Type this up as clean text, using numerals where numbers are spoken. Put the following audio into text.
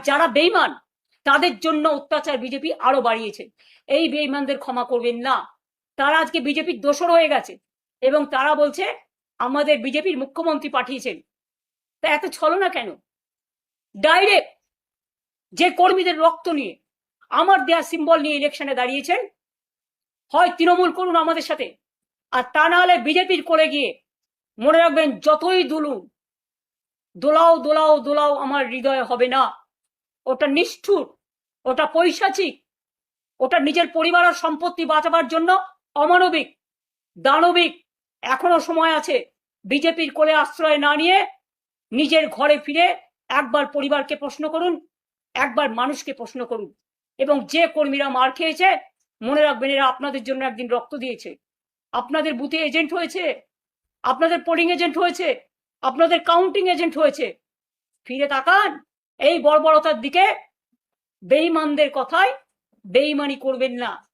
যারা বেঈমান তাদের জন্য অত্যাচার বিজেপি আরো বাড়িয়েছে। এই বেঈমানদের ক্ষমা করবেন না। তারা আজকে বিজেপির দোসর হয়ে গেছে এবং তারা বলছে আমাদের বিজেপির মুখ্যমন্ত্রী পাঠিয়েছেন। তা এত ছলনা কেন? ডাইরেক্ট যে কর্মীদের রক্ত নিয়ে আমার দেয়া সিম্বল নিয়ে ইলেকশনে দাঁড়িয়েছেন, হয় তৃণমূল করুন আমাদের সাথে, আর তা না হলে বিজেপির করে গিয়ে মনে রাখবেন যতই দুলুন, দোলাও দোলাও দোলাও আমার হৃদয়ে হবে না। ওটা নিষ্ঠুর, ওটা পৈশাচিক, ওটা নিজের পরিবার আর সম্পত্তি বাঁচাবার জন্য অমানবিক, দানবিক। এখনো সময় আছে। বিজেপির কোলে আশ্রয় না নিয়ে নিজের ঘরে ফিরে একবার পরিবারকে প্রশ্ন করুন, একবার মানুষকে প্রশ্ন করুন। এবং যে কর্মীরা মার খেয়েছে মনে রাখবেন এরা আপনাদের জন্য একদিন রক্ত দিয়েছে, আপনাদের বুথে এজেন্ট হয়েছে, আপনাদের পোলিং এজেন্ট হয়েছে, আপনাদের কাউন্টিং এজেন্ট হয়েছে। ফিরে তাকান এই বর্বরতার দিকে। বেঈমানদের কথায় বেঈমানি করবেন না।